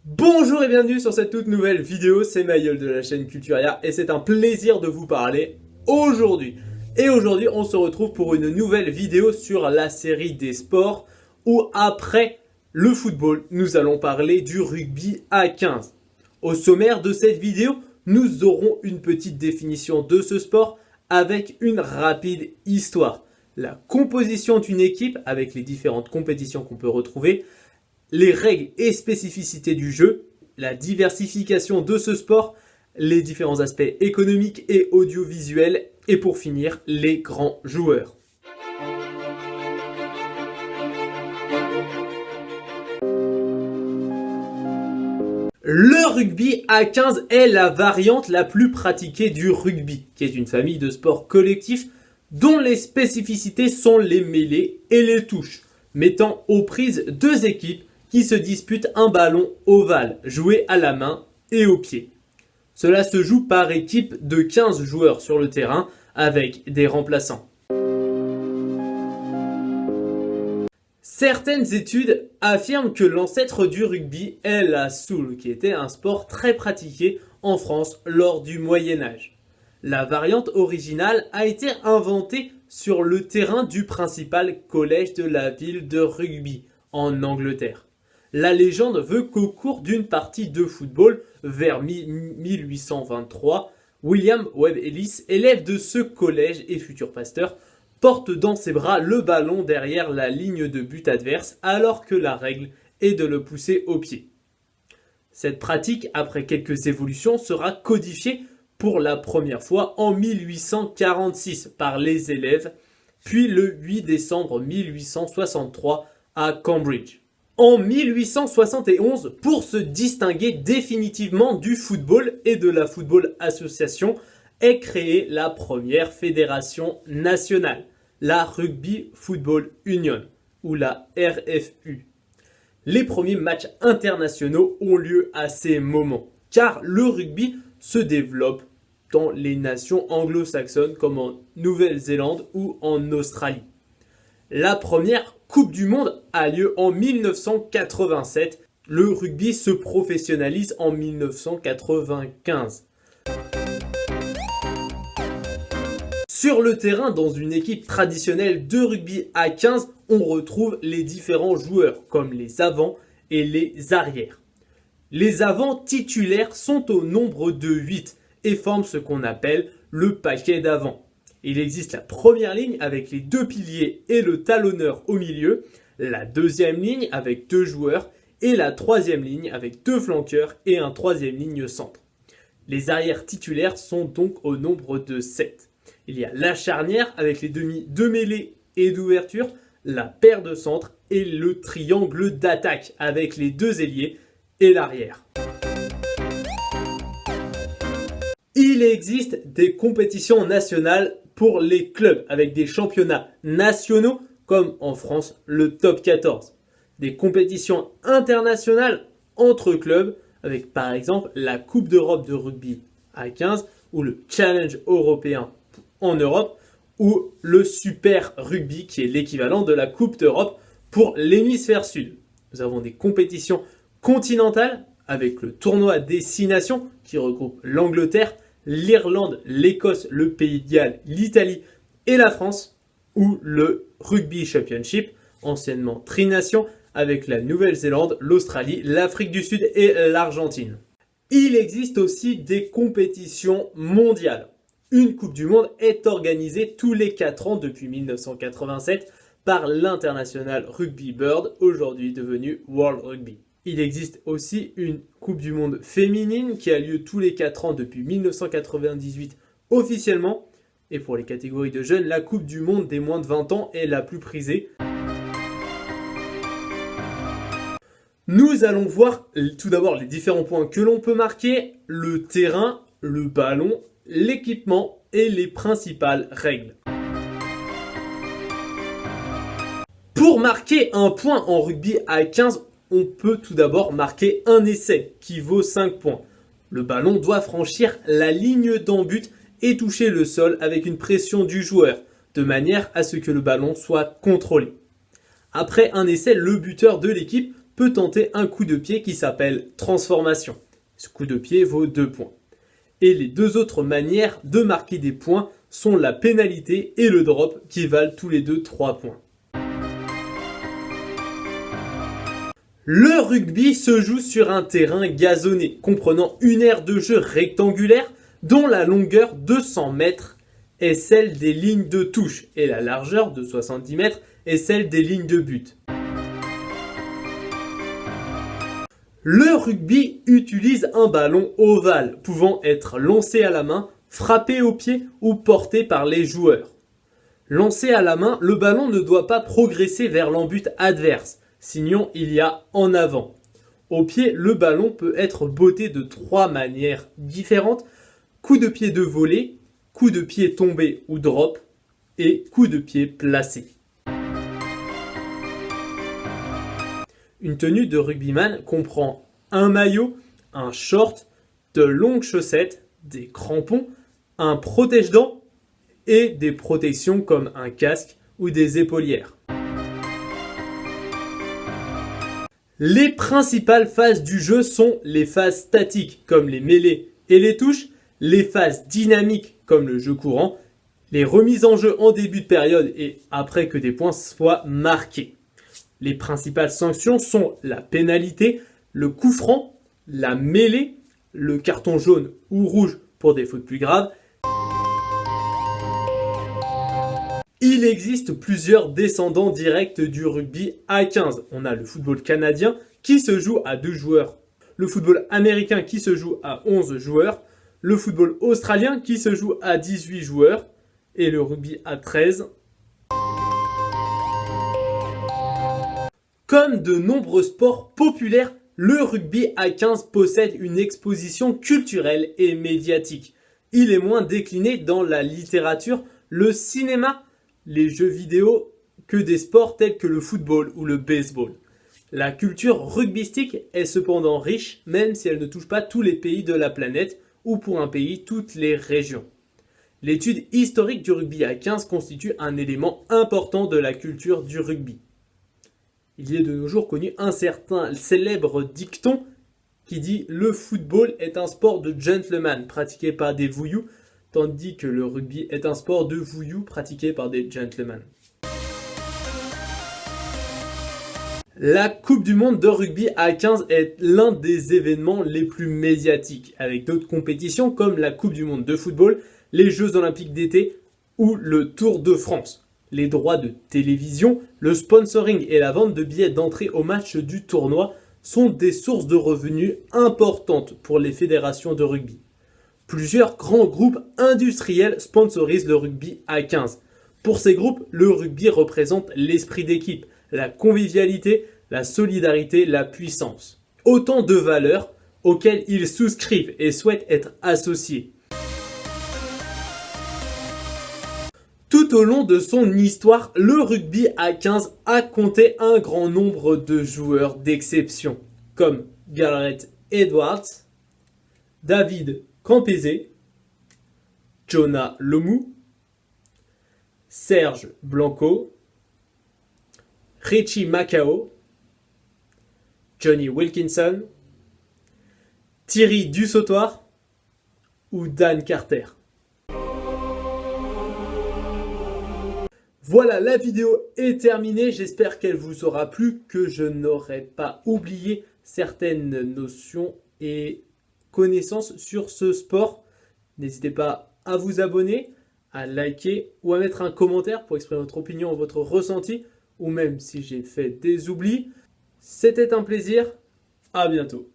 Bonjour et bienvenue sur cette toute nouvelle vidéo, c'est Maïeul de la chaîne Culturia et c'est un plaisir de vous parler aujourd'hui. Et aujourd'hui on se retrouve pour une nouvelle vidéo sur la série des sports où après le football nous allons parler du rugby à 15. Au sommaire de cette vidéo nous aurons une petite définition de ce sport avec une rapide histoire. La composition d'une équipe avec les différentes compétitions qu'on peut retrouver, les règles et spécificités du jeu, la diversification de ce sport, les différents aspects économiques et audiovisuels, et pour finir, les grands joueurs. Le rugby à 15 est la variante la plus pratiquée du rugby, qui est une famille de sports collectifs dont les spécificités sont les mêlées et les touches, mettant aux prises deux équipes qui se disputent un ballon ovale, joué à la main et au pied. Cela se joue par équipe de 15 joueurs sur le terrain avec des remplaçants. Certaines études affirment que l'ancêtre du rugby est la soule, qui était un sport très pratiqué en France lors du Moyen-Âge. La variante originale a été inventée sur le terrain du principal collège de la ville de Rugby, en Angleterre. La légende veut qu'au cours d'une partie de football vers 1823, William Webb Ellis, élève de ce collège et futur pasteur, porte dans ses bras le ballon derrière la ligne de but adverse alors que la règle est de le pousser au pied. Cette pratique, après quelques évolutions, sera codifiée pour la première fois en 1846 par les élèves, puis le 8 décembre 1863 à Cambridge. En 1871, pour se distinguer définitivement du football et de la Football Association, est créée la première fédération nationale, la Rugby Football Union, ou la RFU. Les premiers matchs internationaux ont lieu à ces moments, car le rugby se développe dans les nations anglo-saxonnes comme en Nouvelle-Zélande ou en Australie. La première Coupe du Monde a lieu en 1987. Le rugby se professionnalise en 1995. Sur le terrain, dans une équipe traditionnelle de rugby à 15, on retrouve les différents joueurs, comme les avants et les arrières. Les avants titulaires sont au nombre de 8 et forment ce qu'on appelle le paquet d'avant. Il existe la première ligne avec les deux piliers et le talonneur au milieu, la deuxième ligne avec deux joueurs et la troisième ligne avec deux flanqueurs et un troisième ligne centre. Les arrières titulaires sont donc au nombre de 7. Il y a la charnière avec les demi de mêlée et d'ouverture, la paire de centre et le triangle d'attaque avec les deux ailiers et l'arrière. Il existe des compétitions nationales pour les clubs avec des championnats nationaux comme en France le top 14. Des compétitions internationales entre clubs avec par exemple la Coupe d'Europe de rugby à 15 ou le Challenge européen en Europe ou le Super Rugby qui est l'équivalent de la Coupe d'Europe pour l'hémisphère sud. Nous avons des compétitions continentales avec le tournoi des 6 nations qui regroupe l'Angleterre, l'Irlande, l'Écosse, le Pays de Galles, l'Italie et la France, ou le Rugby Championship, anciennement Tri-Nation, avec la Nouvelle-Zélande, l'Australie, l'Afrique du Sud et l'Argentine. Il existe aussi des compétitions mondiales. Une Coupe du Monde est organisée tous les 4 ans depuis 1987 par l'International Rugby Board, aujourd'hui devenu World Rugby. Il existe aussi une Coupe du Monde féminine qui a lieu tous les 4 ans depuis 1998 officiellement. Et pour les catégories de jeunes, la Coupe du Monde des moins de 20 ans est la plus prisée. Nous allons voir tout d'abord les différents points que l'on peut marquer, le terrain, le ballon, l'équipement et les principales règles. Pour marquer un point en rugby à 15, on peut tout d'abord marquer un essai qui vaut 5 points. Le ballon doit franchir la ligne d'en but et toucher le sol avec une pression du joueur, de manière à ce que le ballon soit contrôlé. Après un essai, le buteur de l'équipe peut tenter un coup de pied qui s'appelle transformation. Ce coup de pied vaut 2 points. Et les deux autres manières de marquer des points sont la pénalité et le drop qui valent tous les deux 3 points. Le rugby se joue sur un terrain gazonné, comprenant une aire de jeu rectangulaire dont la longueur de 100 mètres est celle des lignes de touche et la largeur de 70 mètres est celle des lignes de but. Le rugby utilise un ballon ovale pouvant être lancé à la main, frappé au pied ou porté par les joueurs. Lancé à la main, le ballon ne doit pas progresser vers l'embut adverse, sinon il y a en avant. Au pied, le ballon peut être botté de 3 manières différentes: coup de pied de volée, coup de pied tombé ou drop et coup de pied placé. Une tenue de rugbyman comprend un maillot, un short, de longues chaussettes, des crampons, un protège-dents et des protections comme un casque ou des épaulières. Les principales phases du jeu sont les phases statiques comme les mêlées et les touches, les phases dynamiques comme le jeu courant, les remises en jeu en début de période et après que des points soient marqués. Les principales sanctions sont la pénalité, le coup franc, la mêlée, le carton jaune ou rouge pour des fautes plus graves. Il existe plusieurs descendants directs du rugby à 15. On a le football canadien qui se joue à 2 joueurs, le football américain qui se joue à 11 joueurs, le football australien qui se joue à 18 joueurs et le rugby à 13. Comme de nombreux sports populaires, le rugby à 15 possède une exposition culturelle et médiatique. Il est moins décliné dans la littérature, le cinéma, les jeux vidéo que des sports tels que le football ou le baseball. La culture rugbystique est cependant riche, même si elle ne touche pas tous les pays de la planète ou pour un pays toutes les régions. L'étude historique du rugby à 15 constitue un élément important de la culture du rugby. Il est de nos jours connu un certain célèbre dicton qui dit « Le football est un sport de gentleman pratiqué par des voyous », tandis que le rugby est un sport de voyous pratiqué par des gentlemen. La Coupe du Monde de rugby à 15 est l'un des événements les plus médiatiques, avec d'autres compétitions comme la Coupe du Monde de football, les Jeux Olympiques d'été ou le Tour de France. Les droits de télévision, le sponsoring et la vente de billets d'entrée au match du tournoi sont des sources de revenus importantes pour les fédérations de rugby. Plusieurs grands groupes industriels sponsorisent le rugby à 15. Pour ces groupes, le rugby représente l'esprit d'équipe, la convivialité, la solidarité, la puissance. Autant de valeurs auxquelles ils souscrivent et souhaitent être associés. Tout au long de son histoire, le rugby à 15 a compté un grand nombre de joueurs d'exception, comme Gareth Edwards, David Campese, Jonah Lomu, Serge Blanco, Richie Macao, Johnny Wilkinson, Thierry Dussautoir ou Dan Carter. Voilà, la vidéo est terminée, j'espère qu'elle vous aura plu, que je n'aurai pas oublié certaines notions et connaissances sur ce sport. N'hésitez pas à vous abonner, à liker ou à mettre un commentaire pour exprimer votre opinion, votre ressenti, ou même si j'ai fait des oublis. C'était un plaisir, à bientôt.